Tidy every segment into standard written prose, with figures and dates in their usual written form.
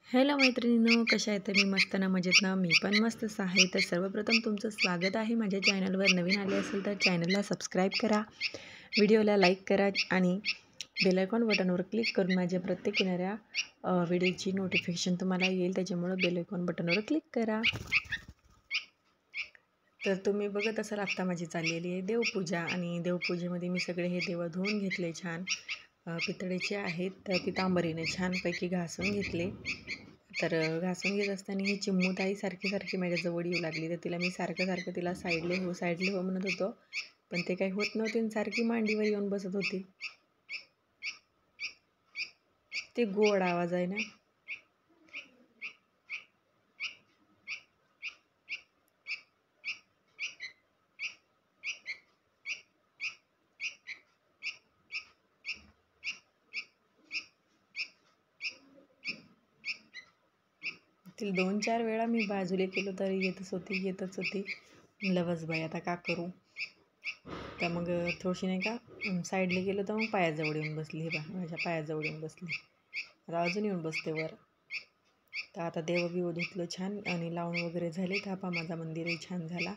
Hello मैत्रिणींनो, कशा आहेत तुम्ही? मस्त ना, मजेत ना? मी पण मस्तच आहे. तर सर्वप्रथम तुमचं स्वागत आहे माझ्या चॅनलवर. नवीन आले असेल तर चॅनलला सबस्क्राईब करा, व्हिडिओला लाईक करा आणि बेल आयकॉन बटनवर क्लिक करून माझ्या प्रत्येक येणाऱ्या व्हिडिओची नोटिफिकेशन तुम्हाला येईल. त्याच्यामुळे बेल आयकॉन बटनवर क्लिक करा. तर तुम्ही बघत असाल आत्ता माझी चाललेली आहे देवपूजा आणि देवपूजेमध्ये मी सगळे हे देव धुवून घेतले छान. पितळेचे आहेत तर पितांबरीने छानपैकी घासून घेतले. तर घासून घेत असताना ही चिमूताई सारखी माझ्या जवळ येऊ लागली. तर तिला मी सारखं तिला साईडले हो म्हणत होतो, पण ते काही होत नव्हते आणि सारखी मांडीवर येऊन बसत होती. ते गोड आवाज आहे ना. तिला 2-4 वेळा मी बाजूला केलं तरी येतच होती. म्हणलं बस बाई आता का करू. तर मग थोडीशी नाही का साईडला गेलं तर मग पायाजवळ येऊन बसली. हे बा माझ्या पायाजवळ येऊन बसली. आता अजून येऊन बसते वर. तर आता देवबिव धुतलं छान आणि लावून वगैरे झाले. थापा माझा मंदिरही छान झाला.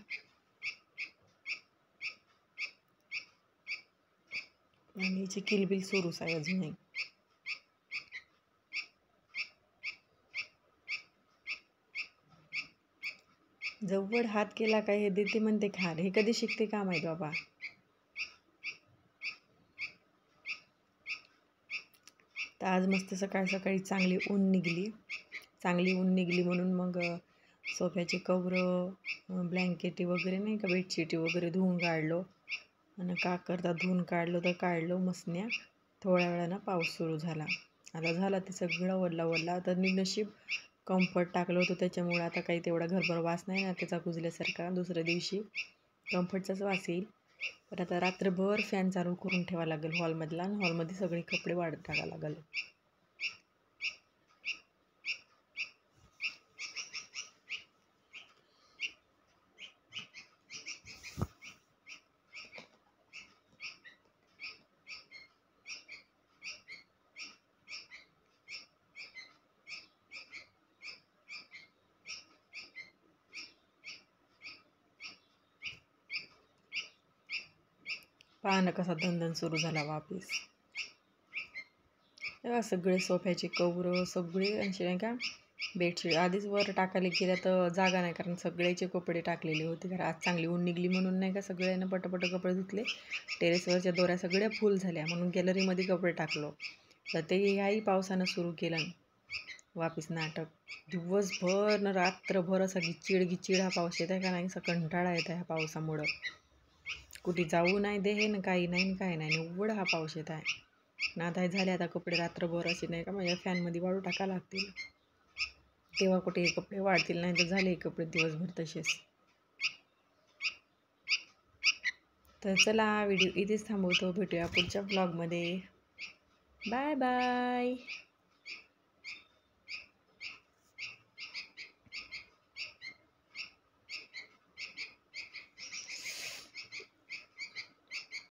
आणि हिची किलबिल सुरूच आहे अजूनही. जवळ हात केला काय हे देते म्हणते खार. हे कधी शिकते का माहीत बाबा. तर आज मस्त सकाळी चांगली ऊन निघली म्हणून मग सोफ्याचे कवरं, ब्लँकेटी वगैरे नाही का, बेडशीटी वगैरे धुवून काढलो. आणि का करता धुवून काढलो मसन्या. थोड्या वेळानं पाऊस सुरू झाला. आता झाला ते सगळं वल्ला. तर नशीब कम्फर्ट टाकलं होतं त्याच्यामुळे आता काही तेवढा घरभर वास नाही ना त्याचा कुजल्यासारखा. दुसऱ्या दिवशी कम्फर्टचाच वास येईल. पण आता रात्रभर फॅन चालू करून ठेवावा लागेल हॉलमधला आणि हॉलमध्ये सगळे कपडे वाळत टाकावं लागेल. पाहणं कसा धंदन सुरू झाला वापिस. सगळे सोफ्याचे कवरं सगळे असे नाही का, बेडशीट आधीच वर टाकायला गेल्या तर जागा नाही, कारण सगळ्याचे कपडे टाकलेले होते. कारण आज चांगली ऊन निघली म्हणून नाही का सगळ्यांना पटपट कपडे धुतले. टेरेसवरच्या दोऱ्या सगळ्या फुल झाल्या म्हणून गॅलरीमध्ये कपडे टाकलो. तर ते ह्याही पावसानं सुरू केलं वापिस नाटक. दिवसभर न रात्रभर असा गिचिड हा पाऊस येत आहे का नाही, असा कंटाळा येत आहे ह्या पावसामुळं. कुठे जाऊ नाही दे ना, काही नाही निव्वळ हा पाऊस येत आहे. नादाय झाले आता कपडे रात्रभर असे नाही का माझ्या फॅनमध्ये वाळू टाका लागतील. तेव्हा कुठे कपडे वाळतील, नाही तर झाले कपडे दिवसभर तसेच. तर चला व्हिडिओ इथेच थांबवतो. भेटूया पुढच्या ब्लॉगमध्ये. Bye bye.